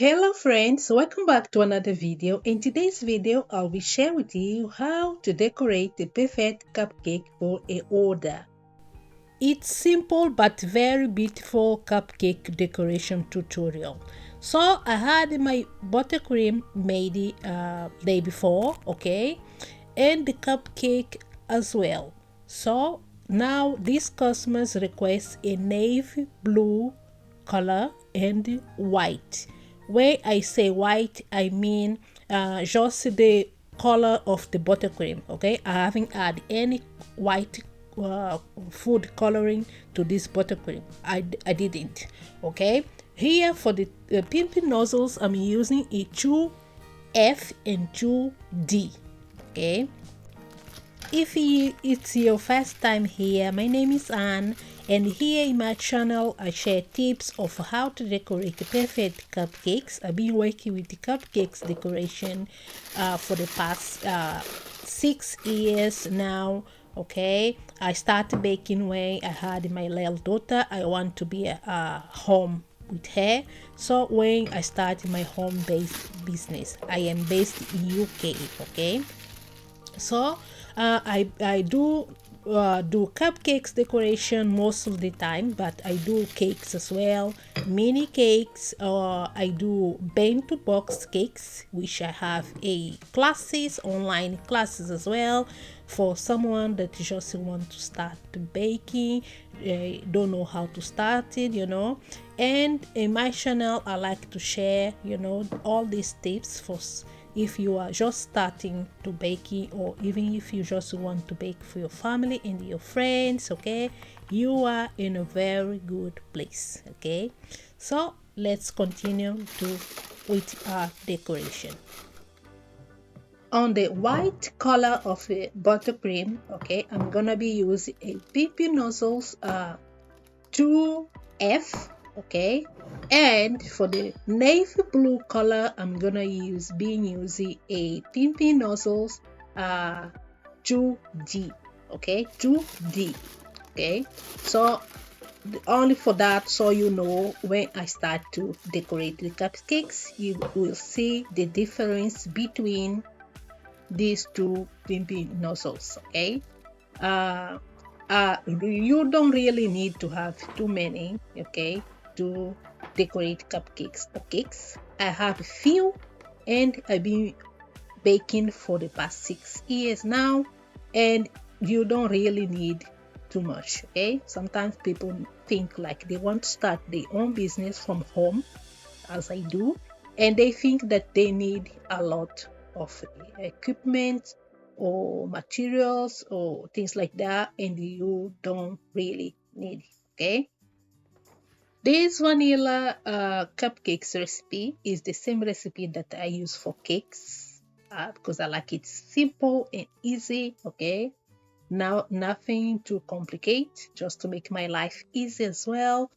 Hello friends, welcome back to another video. In today's video, I'll be sharing with you how to decorate the perfect cupcake for a order. It's simple but very beautiful cupcake decoration tutorial. So I had my buttercream made day before, okay, and the cupcake as well. So now this customers request a navy blue color and white. When I say white, I mean just the color of the buttercream. Okay, I haven't add any white uh, food coloring to this buttercream. I didn't. Okay, here for the pimping nozzles, I'm using a 2F and 2D. Okay, if it's your first time here, my name is Anne, and here in my channel I share tips of how to decorate the perfect cupcakes. I've been working with the cupcakes decoration for the past 6 years now. Okay, I started baking when I had my little daughter. I want to be home with her. So when I started my home-based business, I am based in UK. Okay, so I do cupcakes decoration most of the time, but I do cakes as well, mini cakes. I do bento box cakes, which I have a classes, online classes as well, for someone that just want to start baking, don't know how to start it. And in my channel I like to share all these tips for if you are just starting to baking, or even if you just want to bake for your family and your friends. Okay, you are in a very good place. Okay, so let's continue with our decoration. On the white color of the buttercream, okay, I'm gonna be using a PP nozzles 2F. Okay, and for the navy blue color, I'm gonna using a pimping nozzles 2D. Okay, 2D. Okay, so only for that, so when I start to decorate the cupcakes, you will see the difference between these two pimping nozzles. Okay, you don't really need to have too many, okay, to decorate cupcakes. I have a few, and I've been baking for the past 6 years now, and you don't really need too much. Okay, sometimes people think like they want to start their own business from home, as I do, and they think that they need a lot of equipment or materials or things like that, and you don't really need it. Okay, this vanilla cupcakes recipe is the same recipe that I use for cakes, because I like it simple and easy. Okay, now nothing too complicated, just to make my life easy as well.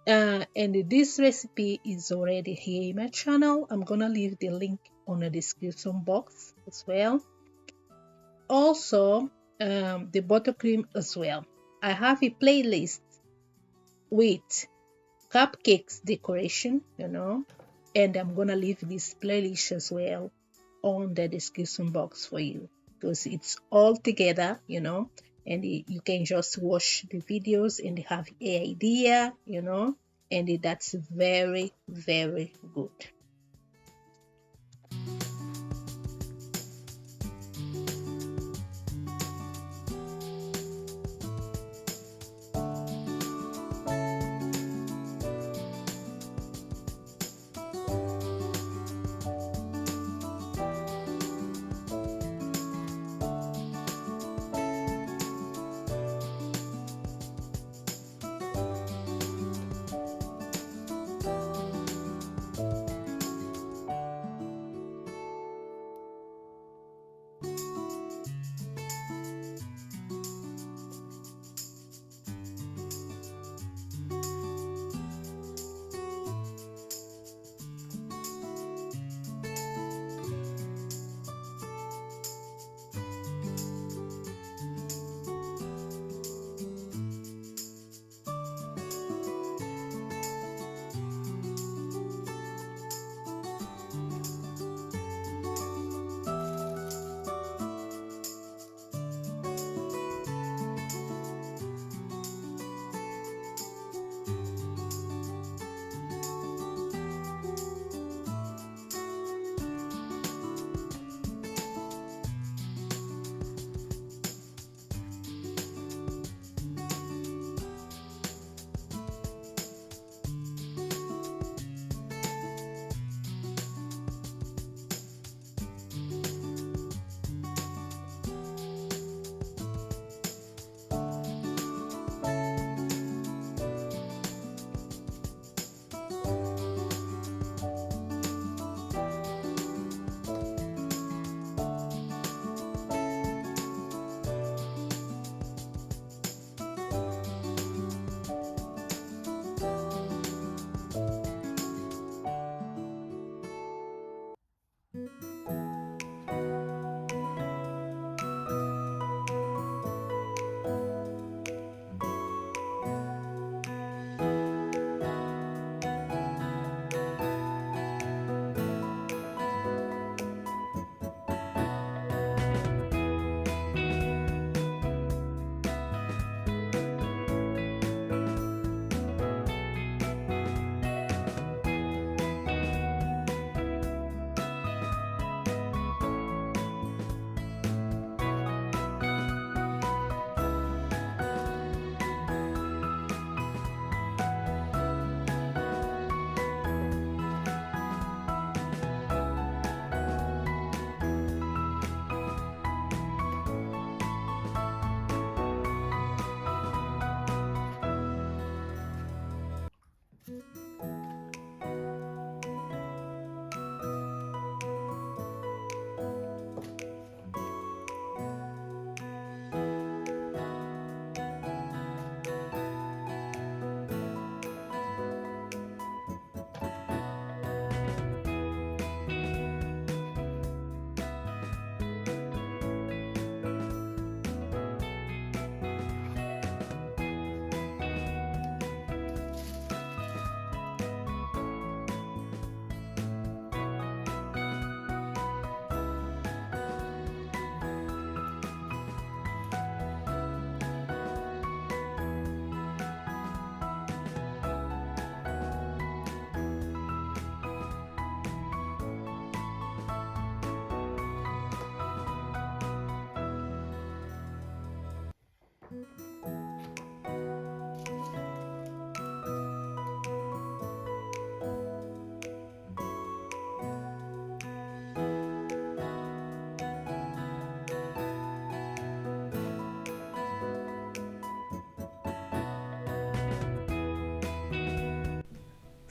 And this recipe is already here in my channel. I'm gonna leave the link on the description box as well. Also, the buttercream as well. I have a playlist with cupcakes decoration, and I'm gonna leave this playlist as well on the description box for you, because it's all together, and you can just watch the videos and have an idea, and that's very, very good.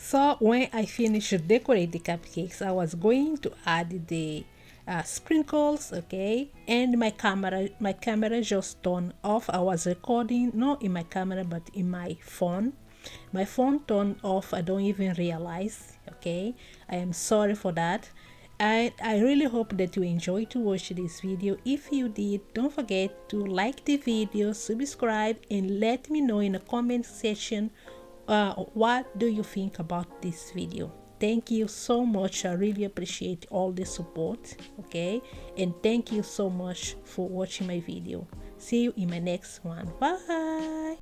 So when I finished to decorate the cupcakes, I was going to add the sprinkles, okay? And my camera just turned off. I was recording not in my camera but in my phone. My phone turned off. I don't even realize, okay? I am sorry for that. I really hope that you enjoyed to watch this video. If you did, don't forget to like the video, subscribe, and let me know in the comment section what do you think about this video. Thank you so much. I really appreciate all the support, okay? And thank you so much for watching my video. See you in my next one. Bye.